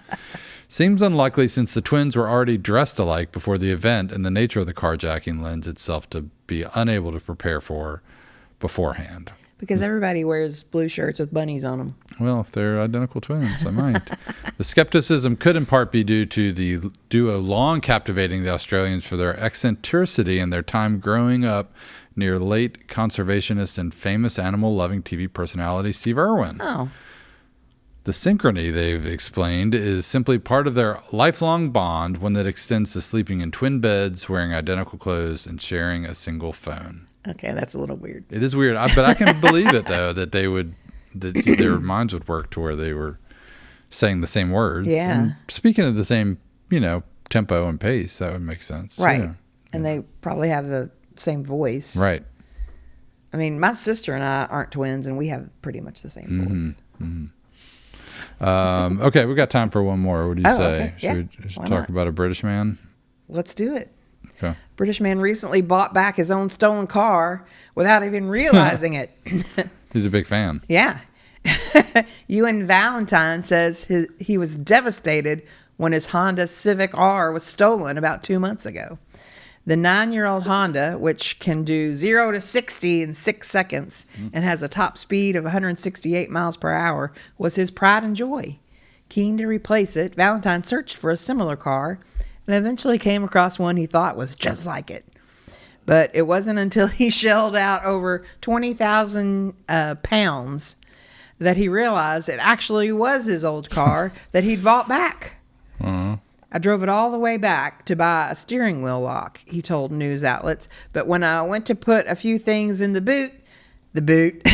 Seems unlikely since the twins were already dressed alike before the event, and the nature of the carjacking lends itself to be unable to prepare for beforehand. Because everybody wears blue shirts with bunnies on them. Well, if they're identical twins, I might. The skepticism could in part be due to the duo long captivating the Australians for their eccentricity and their time growing up near late conservationist and famous animal-loving TV personality Steve Irwin. Oh. The synchrony, they've explained, is simply part of their lifelong bond, one that extends to sleeping in twin beds, wearing identical clothes, and sharing a single phone. Okay, that's a little weird. It is weird, but I can believe it, though, that their minds would work to where they were saying the same words. Yeah. And speaking of the same, tempo and pace, that would make sense. Right. Too. And they probably have the same voice. Right. I mean, my sister and I aren't twins, and we have pretty much the same voice. Mm-hmm. Okay, we got time for one more. What do you say? Okay. Should we talk about a British man? Let's do it. Okay. British man recently bought back his own stolen car without even realizing it. He's a big fan. Yeah. Ewan Valentine says he was devastated when his Honda Civic R was stolen about 2 months ago. The 9-year-old Honda, which can do 0 to 60 in 6 seconds and has a top speed of 168 miles per hour, was his pride and joy. Keen to replace it, Valentine searched for a similar car and eventually came across one he thought was just like it. But it wasn't until he shelled out over 20,000 pounds that he realized it actually was his old car that he'd bought back. Uh-huh. I drove it all the way back to buy a steering wheel lock, he told news outlets. But when I went to put a few things in the boot. Do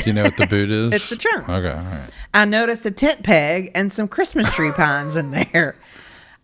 you know what the boot is? It's the trunk. Okay, all right. I noticed a tent peg and some Christmas tree pines in there.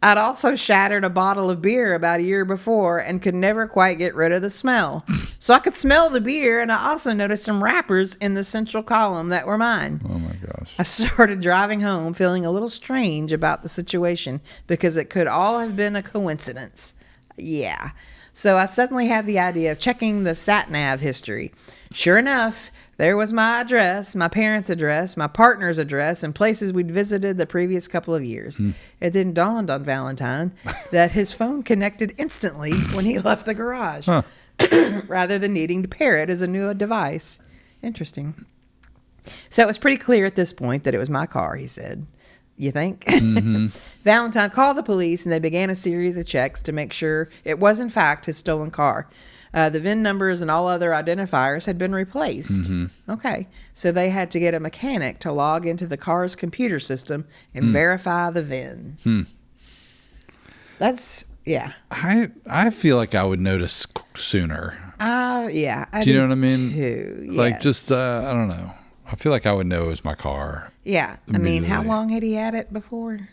I'd also shattered a bottle of beer about a year before and could never quite get rid of the smell. So I could smell the beer, and I also noticed some wrappers in the central column that were mine. Oh my gosh. I started driving home feeling a little strange about the situation because it could all have been a coincidence. Yeah. So I suddenly had the idea of checking the sat-nav history. Sure enough, there was my address, my parents' address, my partner's address, and places we'd visited the previous couple of years. It then dawned on Valentine that his phone connected instantly when he left the garage, rather than needing to pair it as a new device. Interesting. So it was pretty clear at this point that it was my car, he said. You think? Mm-hmm. Valentine called the police, and they began a series of checks to make sure it was, in fact, his stolen car. The VIN numbers and all other identifiers had been replaced. Mm-hmm. Okay. So they had to get a mechanic to log into the car's computer system and verify the VIN. That's, yeah. I feel like I would notice sooner. Yeah. Do you know what I mean? Too, yes. Like, just, I don't know. I feel like I would know it was my car. Yeah. I mean, how long had he had it before?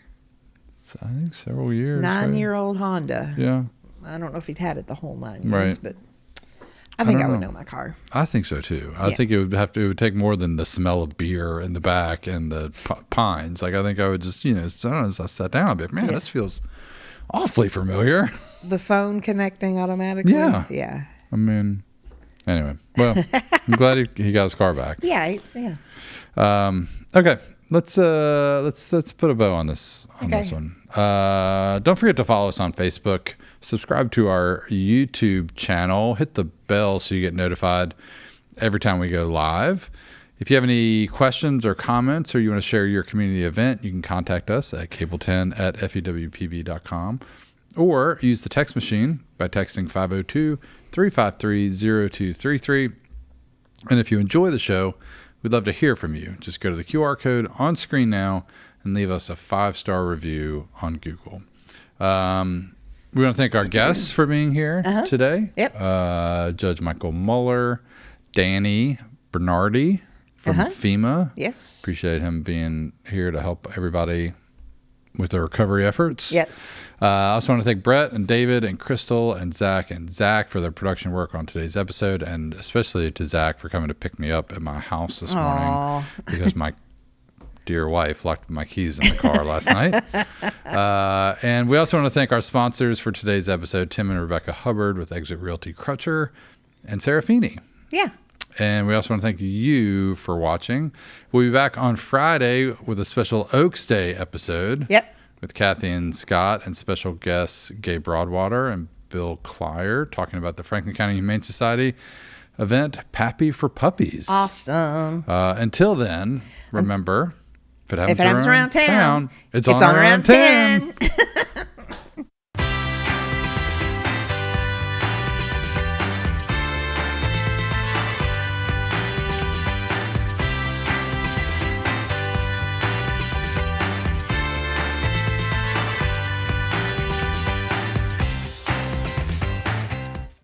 I think several years. 9-year-old Honda. Yeah. I don't know if he'd had it the whole 9 years, right. But I think I would know my car. I think so too. I think it would take more than the smell of beer in the back and the pines. Like, I think I would just, as I sat down, I'd be like, man, this feels awfully familiar. The phone connecting automatically. Yeah. Yeah. I mean, anyway, well, I'm glad he got his car back. Yeah. Yeah. Okay. Let's put a bow on this one. Don't forget to follow us on Facebook. Subscribe to our YouTube channel. Hit the bell so you get notified every time we go live. If you have any questions or comments, or you want to share your community event, you can contact us at cable10@fewpb.com, or use the text machine by texting 502-353-0233. And if you enjoy the show, we'd love to hear from you. Just go to the QR code on screen now and leave us a 5-star review on Google. We want to thank our guests for being here today. Yep. Judge Michael Mueller, Danny Bernardy from FEMA. Yes. Appreciate him being here to help everybody with their recovery efforts. Yes. I also want to thank Brett and David and Crystal and Zach for their production work on today's episode, and especially to Zach for coming to pick me up at my house this morning because my dear wife locked my keys in the car last night. And we also want to thank our sponsors for today's episode, Tim and Rebecca Hubbard with Exit Realty Crutcher and Sarah Feeney. Yeah. And we also want to thank you for watching. We'll be back on Friday with a special Oaks Day episode. Yep. With Cathy and Scott and special guests Gabe Broadwater and Bill Clyer talking about the Franklin County Humane Society event, Pappy for Puppies. Awesome. Until then, remember, if it happens around town, it's on around 10.